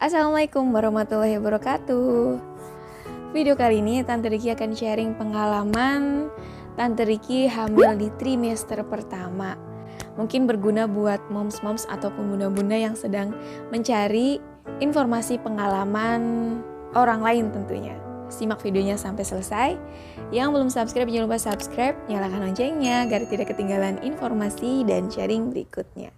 Assalamualaikum warahmatullahi wabarakatuh. Video kali ini Tante Riki akan sharing pengalaman Tante Riki hamil di trimester pertama. Mungkin berguna buat moms-moms ataupun bunda-bunda yang sedang mencari informasi pengalaman orang lain tentunya. Simak videonya sampai selesai. Yang belum subscribe jangan lupa subscribe, nyalakan loncengnya agar tidak ketinggalan informasi dan sharing berikutnya.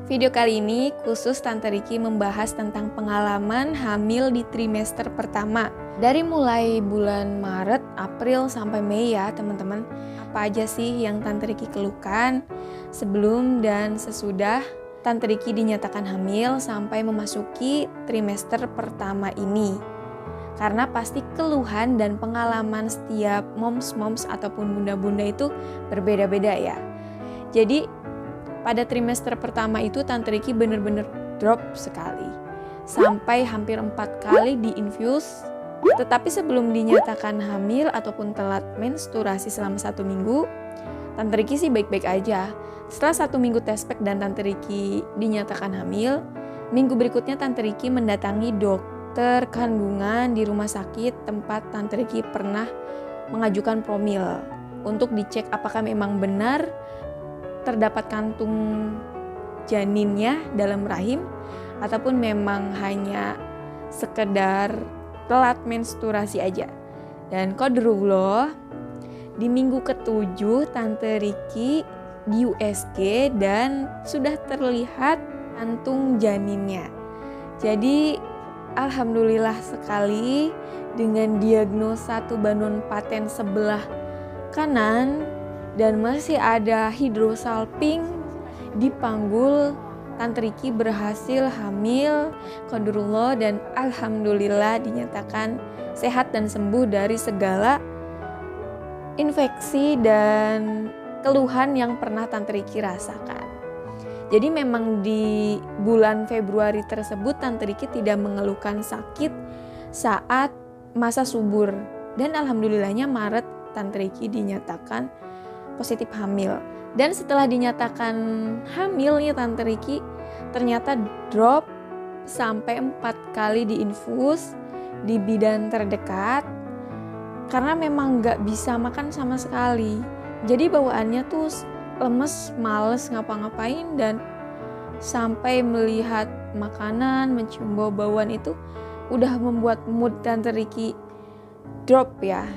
Video kali ini khusus Tante Riki membahas tentang pengalaman hamil di trimester pertama. Dari mulai bulan Maret, April sampai Mei ya teman-teman. Apa aja sih yang Tante Riki keluhkan sebelum dan sesudah Tante Riki dinyatakan hamil sampai memasuki trimester pertama ini. Karena pasti keluhan dan pengalaman setiap moms-moms ataupun bunda-bunda itu berbeda-beda ya. Jadi pada trimester pertama itu Tante Riki bener-bener drop sekali. Sampai hampir 4 kali diinfus. Tetapi sebelum dinyatakan hamil ataupun telat menstruasi selama 1 minggu, Tante Riki sih baik-baik aja. Setelah 1 minggu tes pack dan Tante Riki dinyatakan hamil, minggu berikutnya Tante Riki mendatangi dokter kandungan di rumah sakit tempat Tante Riki pernah mengajukan promil untuk dicek apakah memang benar terdapat kantung janinnya dalam rahim ataupun memang hanya sekedar telat menstruasi aja. Dan qadarullah di minggu ke-7 Tante Riki di USG dan sudah terlihat kantung janinnya. Jadi alhamdulillah sekali dengan diagnosa tubanon paten sebelah kanan dan masih ada hidrosalping di panggul, Tante Riki berhasil hamil qadarullah dan alhamdulillah dinyatakan sehat dan sembuh dari segala infeksi dan keluhan yang pernah Tante Riki rasakan. Jadi memang di bulan Februari tersebut Tante Riki tidak mengeluhkan sakit saat masa subur dan alhamdulillahnya Maret Tante Riki dinyatakan positif hamil. Dan setelah dinyatakan hamil nih Tante Riki ternyata drop sampai 4 kali diinfus di bidan terdekat karena memang gak bisa makan sama sekali. Jadi bawaannya tuh lemes, males ngapa-ngapain dan sampai melihat makanan, mencium bau-bauan itu udah membuat mood Tante Riki drop ya.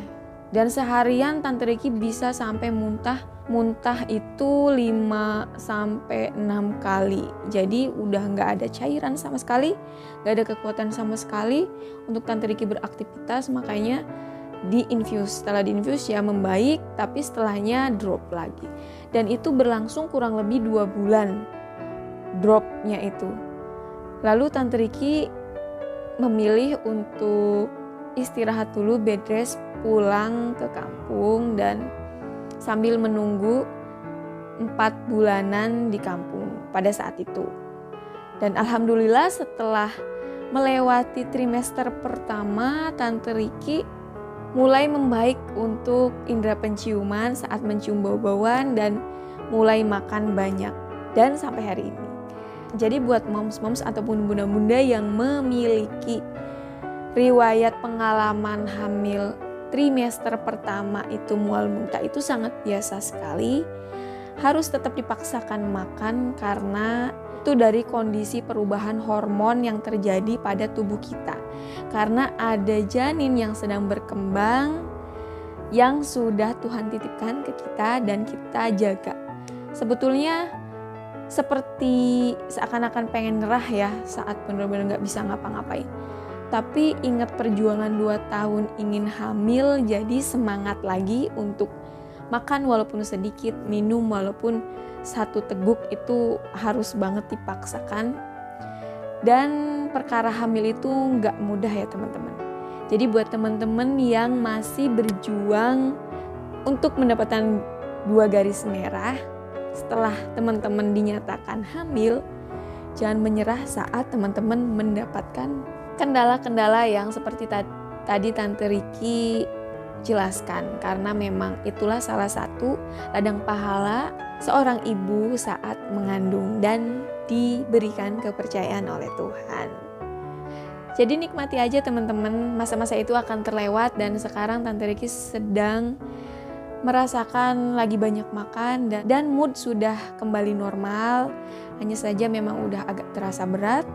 Dan seharian Tante Riki bisa sampai muntah itu 5-6 kali. Jadi udah gak ada cairan sama sekali, gak ada kekuatan sama sekali untuk Tante Riki beraktivitas, makanya diinfus. Setelah diinfus ya membaik, tapi setelahnya drop lagi. Dan itu berlangsung kurang lebih 2 bulan dropnya itu. Lalu Tante Riki memilih untuk istirahat dulu, bed rest, pulang ke kampung dan sambil menunggu 4 bulanan di kampung pada saat itu. Dan alhamdulillah setelah melewati trimester pertama Tante Riki mulai membaik untuk indera penciuman saat mencium bau-bauan dan mulai makan banyak dan sampai hari ini. Jadi buat moms-moms ataupun bunda-bunda yang memiliki riwayat pengalaman hamil trimester pertama itu mual muntah itu sangat biasa sekali. Harus tetap dipaksakan makan karena itu dari kondisi perubahan hormon yang terjadi pada tubuh kita. Karena ada janin yang sedang berkembang yang sudah Tuhan titipkan ke kita dan kita jaga. Sebetulnya seperti seakan-akan pengen nyerah ya saat benar-benar gak bisa ngapa-ngapain. Tapi ingat perjuangan 2 tahun ingin hamil, jadi semangat lagi untuk makan walaupun sedikit, minum walaupun 1 teguk itu harus banget dipaksakan. Dan perkara hamil itu gak mudah ya teman-teman. Jadi buat teman-teman yang masih berjuang untuk mendapatkan 2 garis merah setelah teman-teman dinyatakan hamil, jangan menyerah saat teman-teman mendapatkan kendala-kendala yang seperti tadi Tante Riki jelaskan, karena memang itulah salah satu ladang pahala seorang ibu saat mengandung dan diberikan kepercayaan oleh Tuhan. Jadi nikmati aja teman-teman, masa-masa itu akan terlewat dan sekarang Tante Ricky sedang merasakan lagi banyak makan dan mood sudah kembali normal. Hanya saja memang udah agak terasa berat,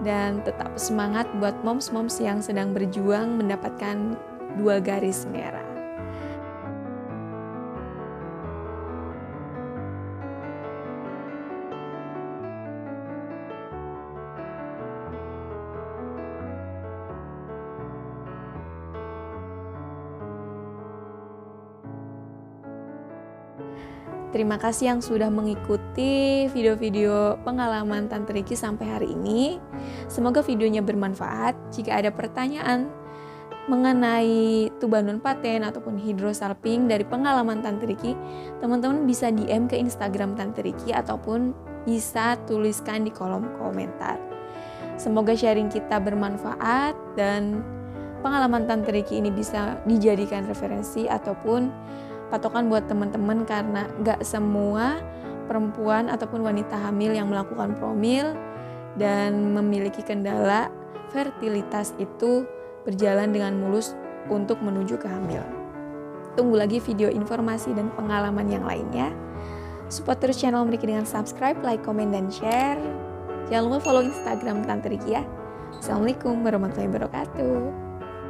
dan tetap semangat buat moms-moms yang sedang berjuang mendapatkan 2 garis merah. Terima kasih yang sudah mengikuti video-video pengalaman Tante Ricky sampai hari ini. Semoga videonya bermanfaat. Jika ada pertanyaan mengenai tuban non paten ataupun hidrosalping dari pengalaman Tante Ricky, teman-teman bisa DM ke Instagram Tante Ricky ataupun bisa tuliskan di kolom komentar. Semoga sharing kita bermanfaat dan pengalaman Tante Ricky ini bisa dijadikan referensi ataupun patokan buat teman-teman, karena gak semua perempuan ataupun wanita hamil yang melakukan promil dan memiliki kendala fertilitas itu berjalan dengan mulus untuk menuju kehamilan. Tunggu lagi video informasi dan pengalaman yang lainnya. Support terus channel Ricky dengan subscribe, like, komen, dan share. Jangan lupa follow Instagram Tante Ricky ya. Assalamualaikum warahmatullahi wabarakatuh.